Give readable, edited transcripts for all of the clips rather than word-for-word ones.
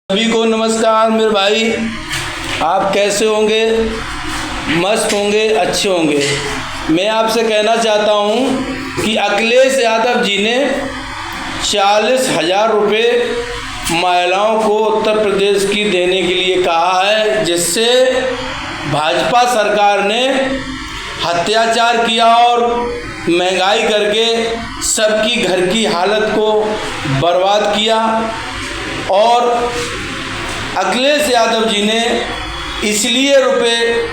सभी को नमस्कार मेरे भाई। आप कैसे होंगे? मस्त होंगे, अच्छे होंगे। मैं आपसे कहना चाहता हूं कि अखिलेश यादव जी ने 40,000 रुपये महिलाओं को उत्तर प्रदेश की देने के लिए कहा है, जिससे भाजपा सरकार ने अत्याचार किया और महंगाई करके सबकी घर की हालत को बर्बाद किया। और अखिलेश यादव जी ने इसलिए रुपये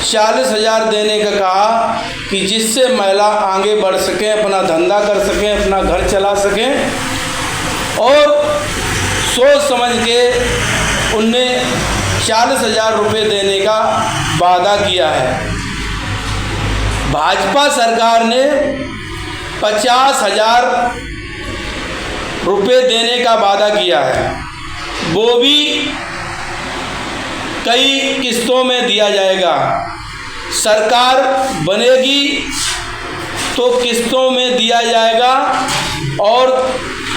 40,000 देने का कहा कि जिससे महिला आगे बढ़ सकें, अपना धंधा कर सकें, अपना घर चला सकें। और सोच समझ के उनने 40,000 रुपये देने का वादा किया है। भाजपा सरकार ने 50,000 रुपये देने का वादा किया है, वो भी कई किस्तों में दिया जाएगा। सरकार बनेगी तो किस्तों में दिया जाएगा और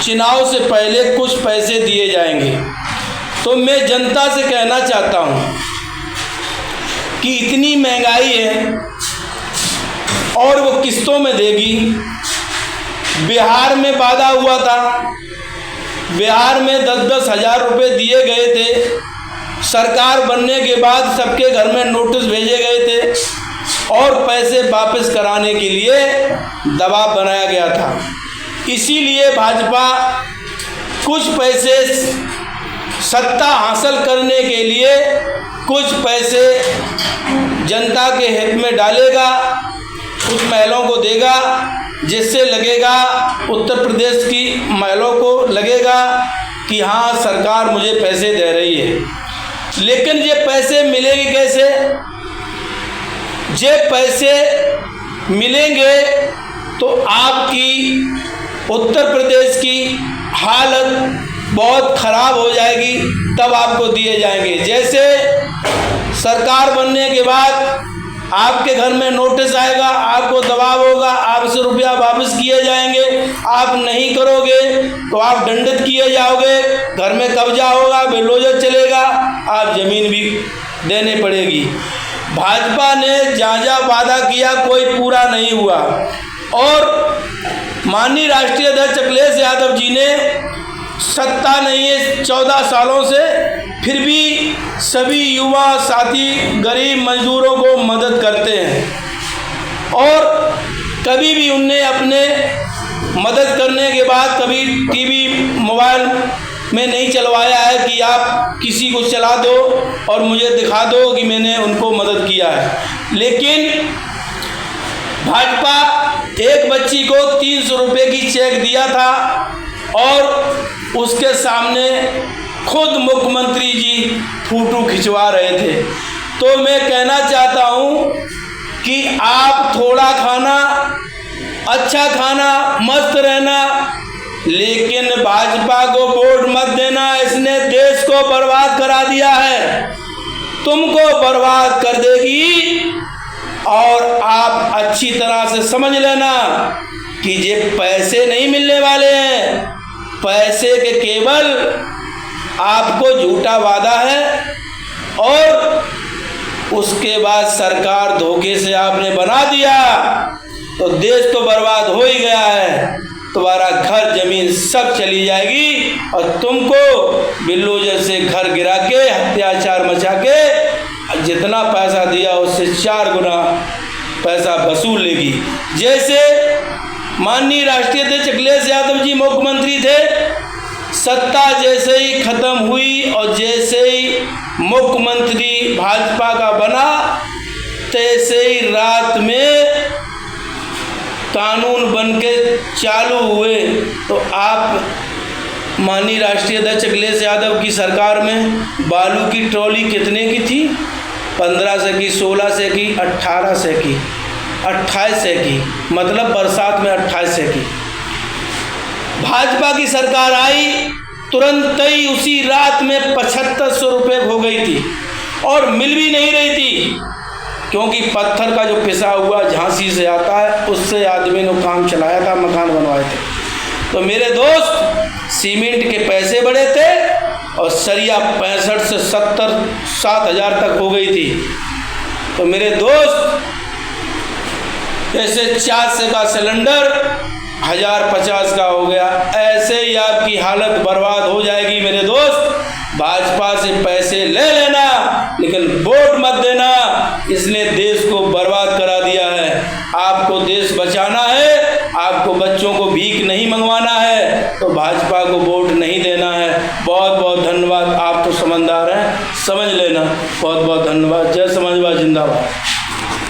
चुनाव से पहले कुछ पैसे दिए जाएंगे। तो मैं जनता से कहना चाहता हूँ कि इतनी महंगाई है और वो किस्तों में देगी। बिहार में वादा हुआ था, बिहार में 10-10 हज़ार रुपये दिए गए थे। सरकार बनने के बाद सबके घर में नोटिस भेजे गए थे और पैसे वापस कराने के लिए दबाव बनाया गया था। इसीलिए भाजपा कुछ पैसे सत्ता हासिल करने के लिए कुछ पैसे जनता के हित में डालेगा, कुछ महिलाओं को देगा, जिससे लगेगा उत्तर प्रदेश की महिलाओं को लगेगा कि हाँ, सरकार मुझे पैसे दे रही है। लेकिन ये पैसे मिलेंगे कैसे? ये पैसे मिलेंगे तो आपकी उत्तर प्रदेश की हालत बहुत ख़राब हो जाएगी, तब आपको दिए जाएंगे। जैसे सरकार बनने के बाद आपके घर में नोटिस आएगा, आपको दबाव होगा, आपसे रुपया वापस किए जाएंगे। आप नहीं करोगे तो आप दंडित किए जाओगे, घर में कब्जा होगा, बेलोजर चलेगा, आप ज़मीन भी देने पड़ेगी। भाजपा ने जहाँ वादा किया कोई पूरा नहीं हुआ। और माननीय राष्ट्रीय अध्यक्ष अखिलेश यादव जी ने सत्ता नहीं है 14 सालों से, फिर भी सभी युवा साथी गरीब मजदूरों को मदद करते हैं। और कभी भी उनने अपने मदद करने के बाद कभी टीवी मोबाइल में नहीं चलवाया है कि आप किसी को चला दो और मुझे दिखा दो कि मैंने उनको मदद किया है। लेकिन भाजपा एक बच्ची को 300 रुपये की चेक दिया था और उसके सामने खुद मुख्यमंत्री जी फोटो खिंचवा रहे थे। तो मैं कहना चाहता हूँ कि आप थोड़ा खाना, अच्छा खाना, मस्त रहना, लेकिन भाजपा को वोट मत देना। इसने देश को बर्बाद करा दिया है, तुमको बर्बाद कर देगी। और आप अच्छी तरह से समझ लेना कि ये पैसे नहीं मिलने वाले हैं, पैसे के केवल आपको झूठा वादा है और उसके बाद सरकार धोखे से आपने बना दिया तो देश तो बर्बाद हो ही गया है। तुम्हारा घर जमीन सब चली जाएगी और तुमको बिल्लोजर से घर गिरा के, अत्याचार मचा के जितना पैसा दिया उससे 4 गुना पैसा वसूल लेगी। जैसे माननीय राष्ट्रीय अध्यक्ष अखिलेश यादव जी मुख्यमंत्री थे, सत्ता जैसे ही खत्म हुई और जैसे ही मुख्यमंत्री भाजपा का बना, तैसे ही रात में कानून बनके चालू हुए। तो आप माननीय राष्ट्रीय अध्यक्ष अखिलेश यादव की सरकार में बालू की ट्रॉली कितने की थी? 1500 की, 1600 की, 1800 की, 2800 की, मतलब बरसात में 2800 की। भाजपा की सरकार आई, तुरंत ही उसी रात में 7500 रुपये हो गई थी और मिल भी नहीं रही थी, क्योंकि पत्थर का जो पिसा हुआ झांसी से आता है उससे आदमी ने काम चलाया था, मकान बनवाए थे। तो मेरे दोस्त, सीमेंट के पैसे बढ़े थे और सरिया 65 से 7,000 तक हो गई थी। तो मेरे दोस्त, जैसे 400 का सिलेंडर 1050 का हो गया, ऐसे ही आपकी हालत बर्बाद हो जाएगी मेरे दोस्त। भाजपा से पैसे ले लेना लेकिन वोट मत देना, इसने देश को बर्बाद करा दिया है। आपको देश बचाना है, आपको बच्चों को भीख नहीं मंगवाना है, तो भाजपा को वोट नहीं देना है। बहुत बहुत धन्यवाद। आप तो समझदार हैं, समझ लेना। बहुत बहुत धन्यवाद। जय समाजवाद जिंदाबाद।